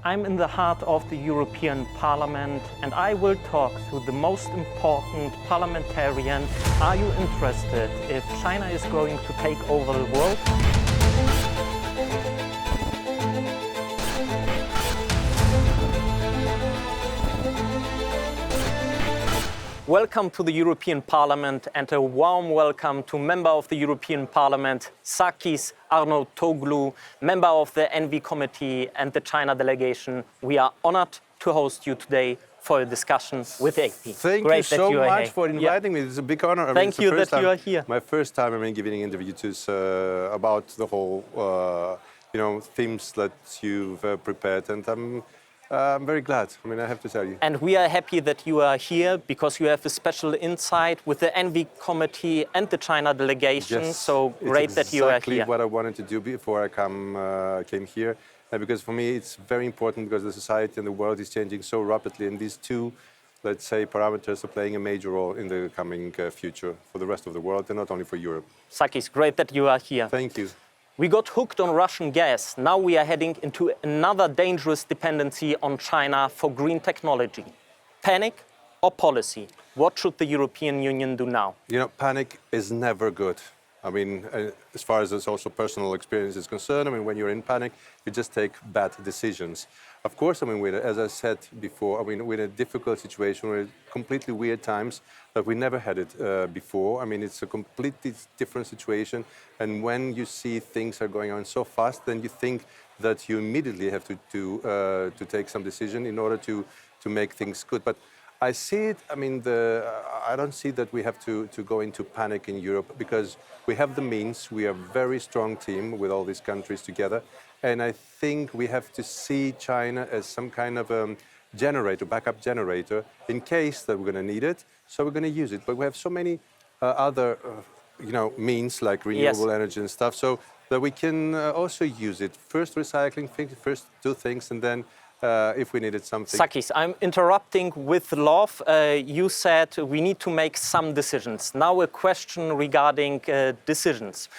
I'm in the heart of the European Parliament and I will talk to the most important parliamentarian. Are you interested if China is going to take over the world? Welcome to the European Parliament and a warm welcome to member of the European Parliament, Sakis Arnoutoglou, member of the ENVI committee and the China delegation. We are honored to host you today for a discussion with EPHI. Thank you so much for inviting me. It's a big honor. Thank you that you are here. My first time giving an interview to about the whole themes that you've prepared, and I'm very glad. I have to tell you. And we are happy that you are here because you have a special insight with the ENVI committee and the China delegation. Yes, so great that you are here. Exactly what I wanted to do before I came here. Because for me it's very important because the society and the world is changing so rapidly, and these two, let's say, parameters are playing a major role in the coming future for the rest of the world and not only for Europe. Sakis, great that you are here. Thank you. We got hooked on Russian gas. Now we are heading into another dangerous dependency on China for green technology. Panic or policy? What should the European Union do now? Panic is never good. As far as also personal experience is concerned, when you're in panic, you just take bad decisions. Of course, as I said before, we're in a difficult situation, we're in completely weird times that we never had it before. It's a completely different situation. And when you see things are going on so fast, then you think that you immediately have to take some decision in order to make things good. But I see it, I don't see that we have to go into panic in Europe because we have the means, we are a very strong team with all these countries together. And I think we have to see China as some kind of generator, backup generator, in case that we're going to need it. So we're going to use it. But we have so many other, means like renewable energy and stuff, so that we can also use it. First recycling, first do things, and then if we needed something. Sakis, I'm interrupting with love. You said we need to make some decisions. Now a question regarding decisions.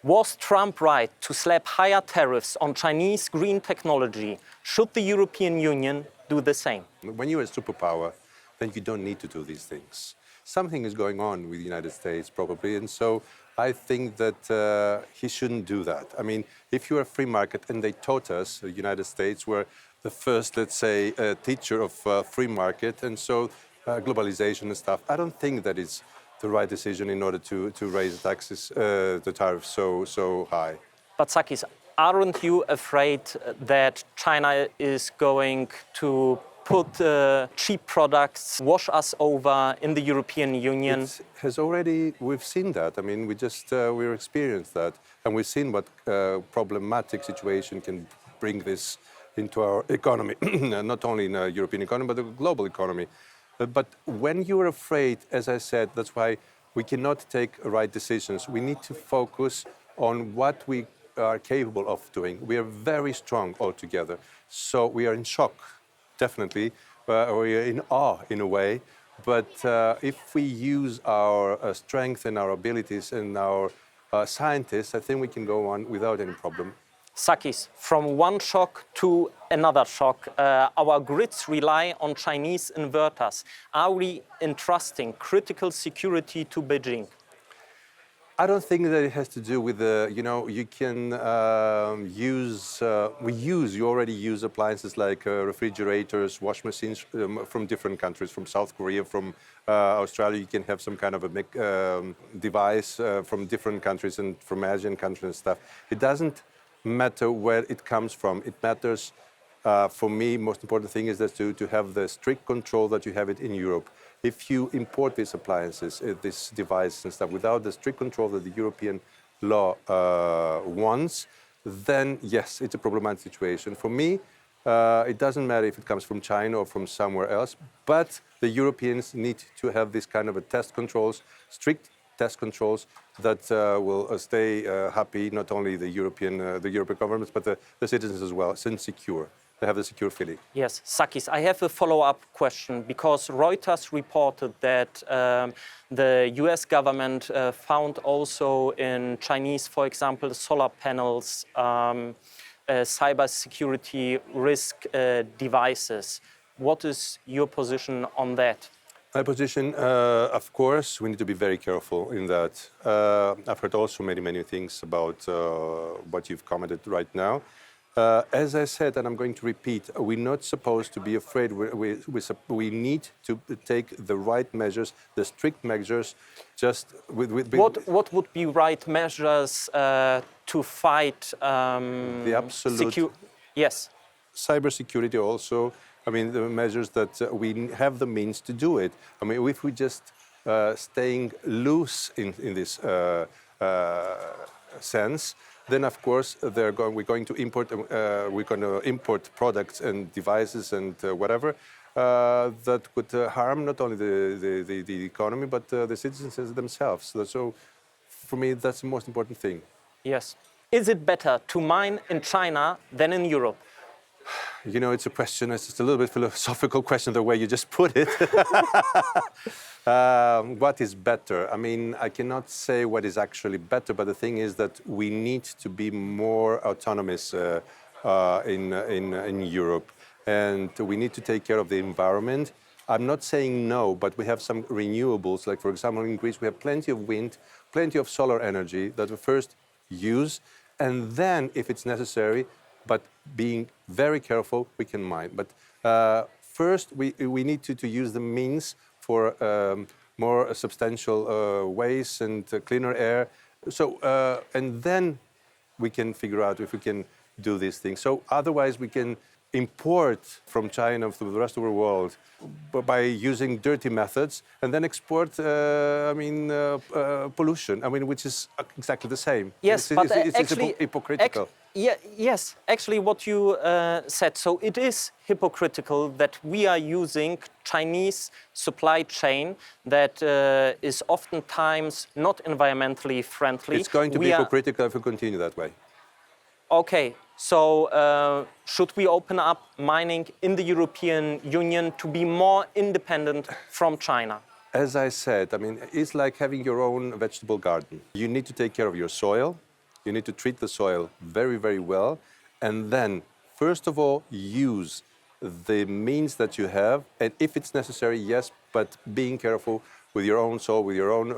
Was Trump right to slap higher tariffs on Chinese green technology? Should the European Union do the same? When you're a superpower, then you don't need to do these things. Something is going on with the United States probably, and so I think that he shouldn't do that. If you're a free market, and they taught us, the United States were the first, let's say, teacher of free market, and so globalization and stuff, I don't think that it's the right decision in order to raise the taxes, the tariffs so high. But Sakis, aren't you afraid that China is going to put cheap products, wash us over in the European Union? We've seen that. We've experienced that, and we've seen what problematic situation can bring this into our economy, not only in the European economy, but the global economy. But when you're afraid, as I said, that's why we cannot take right decisions. We need to focus on what we are capable of doing. We are very strong altogether. So we are in shock, definitely. We are in awe, in a way. But if we use our strength and our abilities and our scientists, I think we can go on without any problem. Sakis, from one shock to another shock, our grids rely on Chinese inverters. Are we entrusting critical security to Beijing? I don't think that it has to do with you can you already use appliances like refrigerators, wash machines from different countries, from South Korea, from Australia. You can have some kind of a device from different countries and from Asian countries and stuff. It doesn't matter where it comes from. It matters, for me, most important thing is that to have the strict control that you have it in Europe. If you import these appliances, this device and stuff, without the strict control that the European law wants, then yes, it's a problematic situation. For me, it doesn't matter if it comes from China or from somewhere else, but the Europeans need to have this kind of a test controls, strict test controls that will stay happy, not only the European governments, but the citizens as well, and secure. They have the secure feeling. Yes, Sakis, I have a follow-up question because Reuters reported that the US government found also in Chinese, for example, solar panels cybersecurity risk devices. What is your position on that? My position, of course, we need to be very careful in that. I've heard also many things about what you've commented right now. As I said, and I'm going to repeat, we're not supposed to be afraid. We need to take the right measures, the strict measures, just with What would be right measures to fight the absolute Yes. cybersecurity also? I mean, the measures that we have the means to do it. I mean, if we just staying loose in this sense, then of course we're going to import products and devices and whatever that could harm not only the economy but the citizens themselves. So for me, that's the most important thing. Yes. Is it better to mine in China than in Europe? You know, it's a question, it's just a little bit philosophical question, the way you just put it. What is better? I mean, I cannot say what is actually better, but the thing is that we need to be more autonomous in Europe. And we need to take care of the environment. I'm not saying no, but we have some renewables. Like, for example, in Greece, we have plenty of wind, plenty of solar energy that we first use. And then, if it's necessary, but being very careful, we can mine. But first, we need to use the means for more substantial ways and cleaner air. So, and then we can figure out if we can do these things. So otherwise, we can import from China to the rest of the world by using dirty methods and then export, pollution, which is exactly the same. Yes, it's hypocritical. Yes, actually what you said. So it is hypocritical that we are using Chinese supply chain that is oftentimes not environmentally friendly. It's going to be hypocritical if we continue that way. Okay, so should we open up mining in the European Union to be more independent from China? As I said, it's like having your own vegetable garden. You need to take care of your soil. You need to treat the soil very well. And then, first of all, use the means that you have. And if it's necessary, yes, but being careful with your own soil, with your own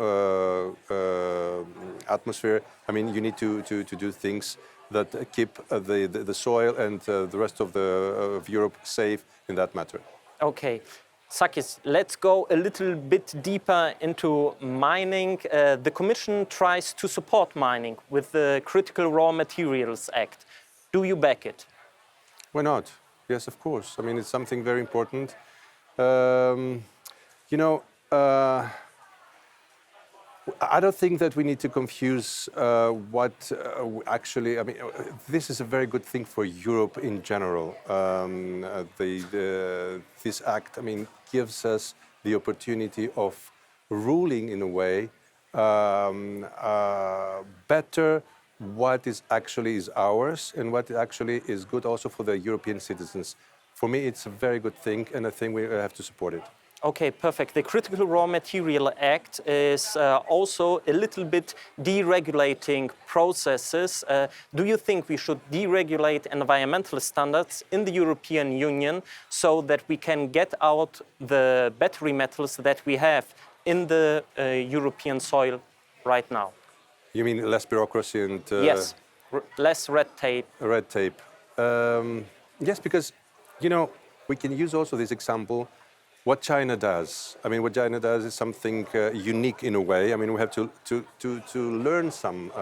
atmosphere. You need to do things that keep the soil and the rest of Europe safe in that matter. Okay. Sakis, let's go a little bit deeper into mining. The Commission tries to support mining with the Critical Raw Materials Act. Do you back it? Why not? Yes, of course. It's something very important. I don't think that we need to confuse this is a very good thing for Europe in general. This act, gives us the opportunity of ruling in a way better what is ours and what actually is good also for the European citizens. For me, it's a very good thing, and I think we have to support it. Okay, perfect. The Critical Raw Material Act is also a little bit deregulating processes. Do you think we should deregulate environmental standards in the European Union so that we can get out the battery metals that we have in the European soil right now? You mean less bureaucracy and... Yes, less red tape. Red tape. Yes, because, we can use also this example. What China does, what China does is something unique in a way. We have to learn some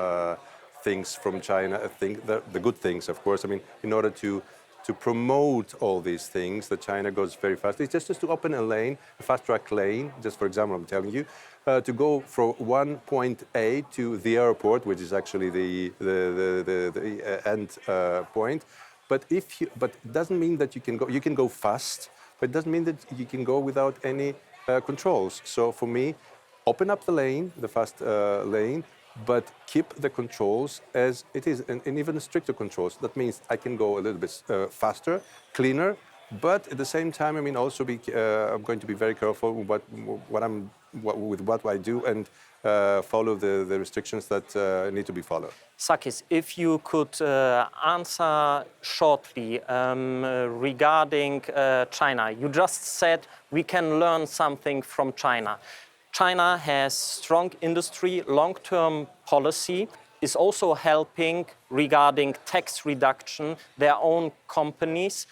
things from China. I think the good things, of course. In order to promote all these things, that China goes very fast. It's just to open a lane, a fast-track lane. Just for example, I'm telling you, to go from one point A to the airport, which is actually the end point. But it doesn't mean that you can go. You can go fast. But it doesn't mean that you can go without any controls. So for me, open up the lane, the fast lane, but keep the controls as it is, and even stricter controls. That means I can go a little bit faster, cleaner, But at the same time, I mean, also I'm going to be very careful with what I do and follow the restrictions that need to be followed. Sakis, if you could answer shortly regarding China. You just said we can learn something from China. China has strong industry, long-term policy, is also helping regarding tax reduction, their own companies.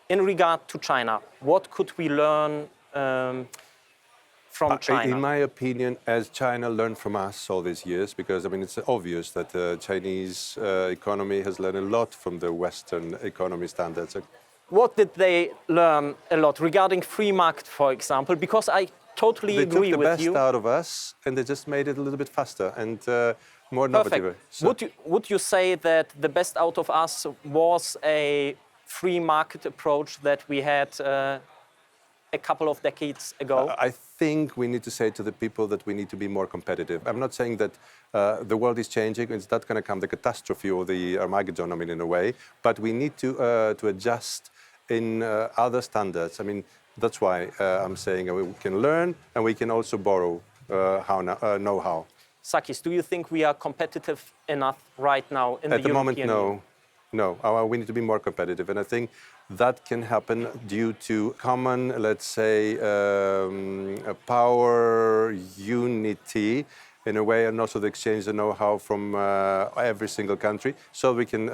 In regard to China, what could we learn from China? In my opinion, as China learned from us all these years, because I mean it's obvious that the Chinese economy has learned a lot from the Western economy standards. What did they learn a lot regarding free market, for example? Because I totally agree with you. They took the best out of us, and they just made it a little bit faster and more innovative. So would you say that the best out of us was a free market approach that we had a couple of decades ago? I think we need to say to the people that we need to be more competitive. I'm not saying that the world is changing. It's not going to come the catastrophe or the Armageddon, I mean, in a way. But we need to adjust in other standards. I mean, that's why I'm saying we can learn and we can also borrow know-how. Sakis, do you think we are competitive enough right now in the European Union? At the moment, no. We need to be more competitive. And I think that can happen due to common, let's say, power unity in a way, and also the exchange the know-how from every single country, so we can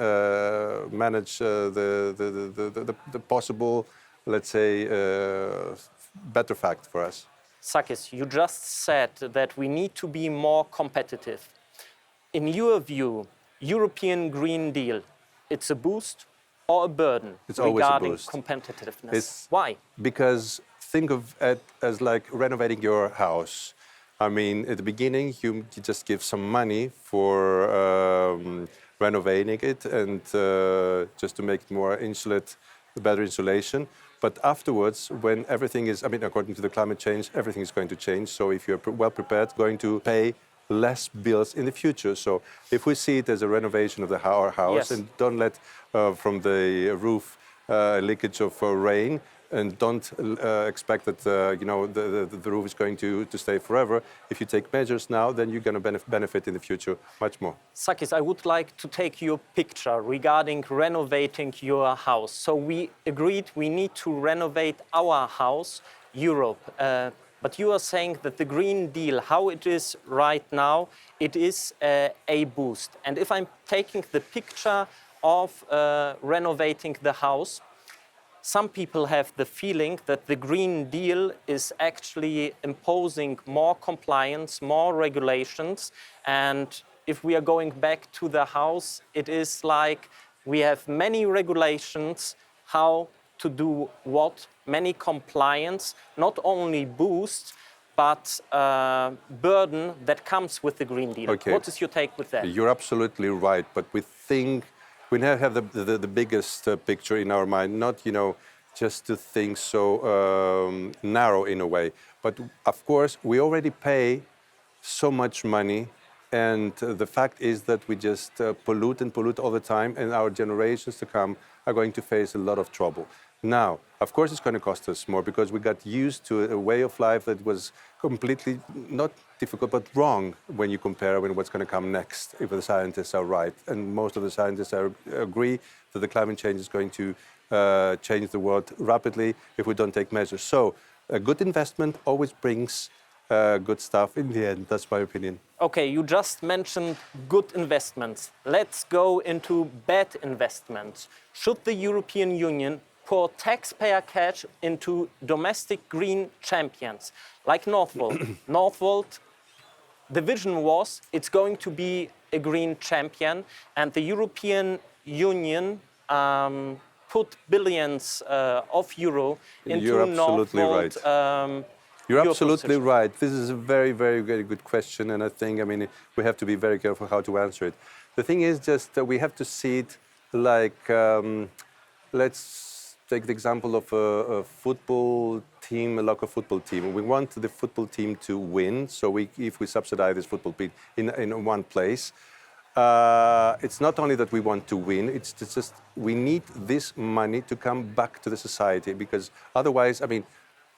manage the possible, let's say, better fact for us. Sakis, you just said that we need to be more competitive. In your view, European Green Deal, it's a boost or a burden regarding competitiveness? Why? Because think of it as like renovating your house. I mean, at the beginning, you just give some money for renovating it and just to make it more better insulation. But afterwards, when everything is, I mean, according to the climate change, everything is going to change. So if you're well prepared, going to pay less bills in the future. So if we see it as a renovation of our house, yes, and don't let from the roof leakage of rain, and don't expect that the roof is going to stay forever. If you take measures now, then you're going to benefit in the future much more. Sakis, I would like to take your picture regarding renovating your house. So we agreed we need to renovate our house, Europe. But you are saying that the Green Deal, how it is right now, it is a boost. And if I'm taking the picture of renovating the house, some people have the feeling that the Green Deal is actually imposing more compliance, more regulations. And if we are going back to the house, it is like we have many regulations, how to do what, many compliance, not only boost, but burden that comes with the Green Deal. Okay. What is your take with that? You're absolutely right, but we now have the biggest picture in our mind, not, just to think so narrow in a way. But of course, we already pay so much money, and the fact is that we just pollute and pollute all the time, and our generations to come are going to face a lot of trouble. Now, of course, it's going to cost us more because we got used to a way of life that was completely not difficult, but wrong when you compare with what's going to come next, if the scientists are right. And most of the scientists agree that the climate change is going to change the world rapidly if we don't take measures. So a good investment always brings good stuff in the end. That's my opinion. Okay, you just mentioned good investments. Let's go into bad investments. Should the European Union pour taxpayer cash into domestic green champions like Northvolt? Northvolt, the vision was it's going to be a green champion, and the European Union put billions of euro into Northvolt. Right. You're absolutely right. This is a very, very, very good question, and I think, we have to be very careful how to answer it. The thing is just that we have to see it like, let's take the example of a football team, a local football team. We want the football team to win, so if we subsidize this football team in one place, it's not only that we want to win, it's just we need this money to come back to the society, because otherwise, I mean,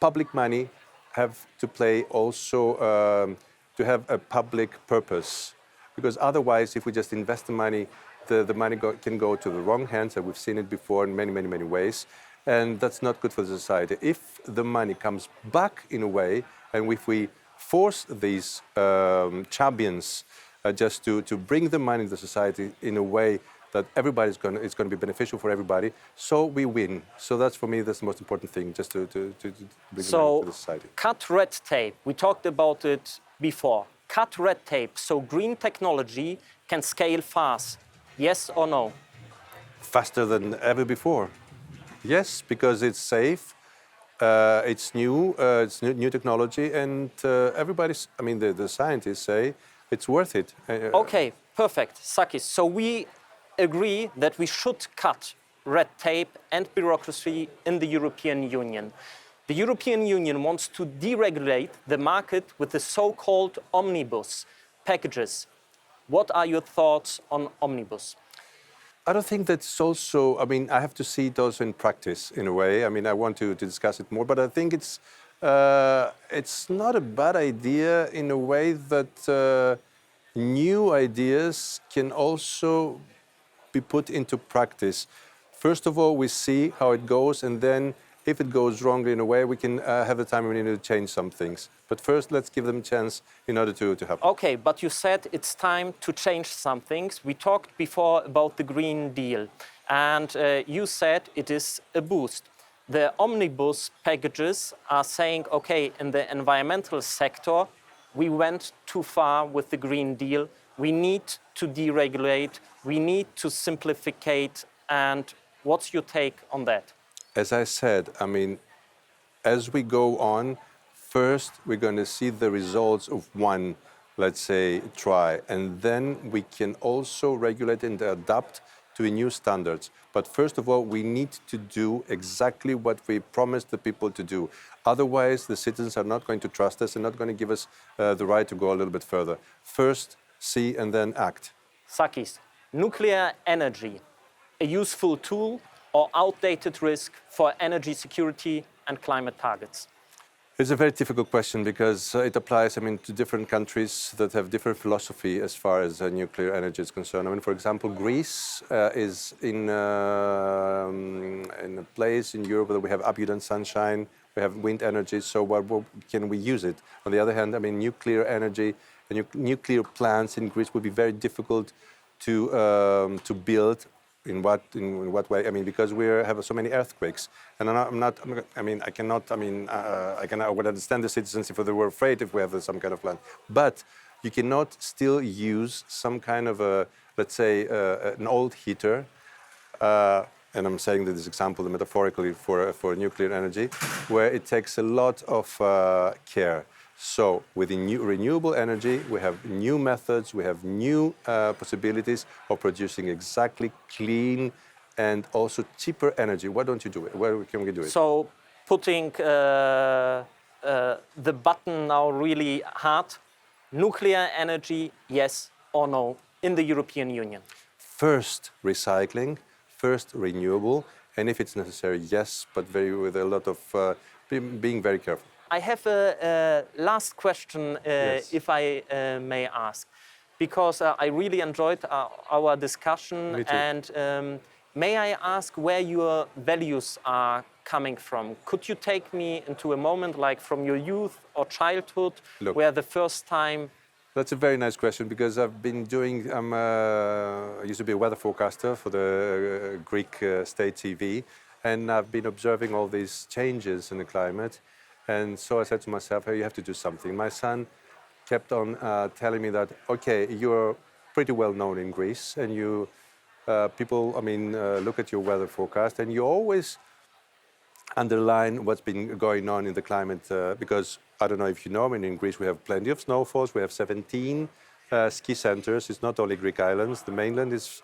public money have to play also to have a public purpose, because otherwise, if we just invest the money, the money can go to the wrong hands, and we've seen it before in many, many, many ways, and that's not good for the society. If the money comes back in a way, and if we force these champions just to bring the money to the society in a way that it's going to be beneficial for everybody, so we win. So that's, for me, that's the most important thing, just to bring the money to the society. Cut red tape. We talked about it before. Cut red tape so green technology can scale fast. Yes or no? Faster than ever before. Yes, because it's safe, it's new technology, and everybody's, I mean, the scientists say it's worth it. Okay, perfect, Sakis. So we agree that we should cut red tape and bureaucracy in the European Union. The European Union wants to deregulate the market with the so-called omnibus packages. What are your thoughts on omnibus? I don't think that's also, I mean, I have to see it also in practice in a way. I mean, I want to discuss it more, but I think it's not a bad idea in a way that new ideas can also be put into practice. First of all, we see how it goes, and then if it goes wrongly in a way, we can have the time we need to change some things. But first, let's give them a chance in order to happen. Okay, but you said it's time to change some things. We talked before about the Green Deal, and you said it is a boost. The omnibus packages are saying, okay, in the environmental sector, we went too far with the Green Deal. We need to deregulate, we need to simplificate, and what's your take on that? As I said, I mean, as we go on, first we're going to see the results of one, let's say, try, and then we can also regulate and adapt to new standards. But first of all, we need to do exactly what we promised the people to do. Otherwise, the citizens are not going to trust us and not going to give us the right to go a little bit further. First, see and then act. Sakis, nuclear energy, a useful tool or outdated risk for energy security and climate targets? It's a very difficult question because it applies, I mean, to different countries that have different philosophy as far as nuclear energy is concerned. I mean, for example, Greece is in a place in Europe where we have abundant sunshine, we have wind energy, so what can we use it? On the other hand, I mean, nuclear energy, nuclear plants in Greece would be very difficult to build. In what way? I mean, because we have so many earthquakes, and I would understand the citizens if they were afraid if we have some kind of plan. But you cannot still use some kind of let's say, an old heater, and I'm saying this example metaphorically for nuclear energy, where it takes a lot of care. So with the new renewable energy, we have new methods, we have new possibilities of producing exactly clean and also cheaper energy. Why don't you do it? Where can we do it? So putting the button now really hard, nuclear energy, yes or no, in the European Union? First, recycling, first, renewable, and if it's necessary, yes, but with a lot of being very careful. I have a last question, Yes. if I may ask, because I really enjoyed our discussion. Me too. And may I ask where your values are coming from? Could you take me into a moment like from your youth or childhood, Look. where the first time? That's a very nice question because I've been doing, I used to be a weather forecaster for the Greek state TV, and I've been observing all these changes in the climate. And so I said to myself, hey, you have to do something. My son kept on telling me that, okay, you're pretty well known in Greece, and you people, I mean, look at your weather forecast, and you always underline what's been going on in the climate, because I don't know if you know, I mean, in Greece we have plenty of snowfalls. We have 17 ski centers. It's not only Greek islands. The mainland is,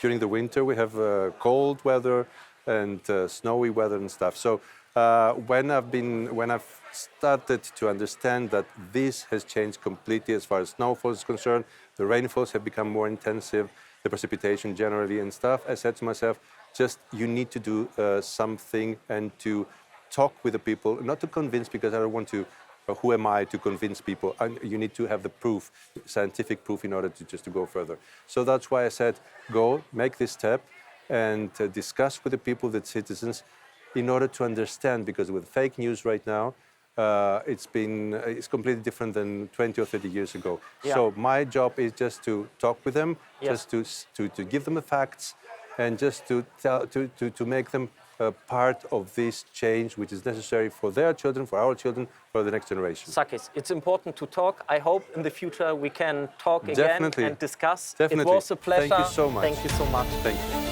during the winter, we have cold weather. and snowy weather and stuff. So when I've started to understand that this has changed completely as far as snowfall is concerned, the rainfalls have become more intensive, the precipitation generally and stuff, I said to myself, just you need to do something and to talk with the people, not to convince, because I don't want to, who am I to convince people? You need to have the proof, scientific proof, in order to just to go further. So that's why I said, go, make this step, and discuss with the people, the citizens, in order to understand, because with fake news right now, it's completely different than 20 or 30 years ago. Yeah. So my job is just to talk with them, Yes. just to give them the facts, and just to make them part of this change, which is necessary for their children, for our children, for the next generation. Sakis, it's important to talk. I hope in the future we can talk again Definitely. and discuss. Definitely. It was a pleasure. Thank you so much. Thank you so much. Thank you.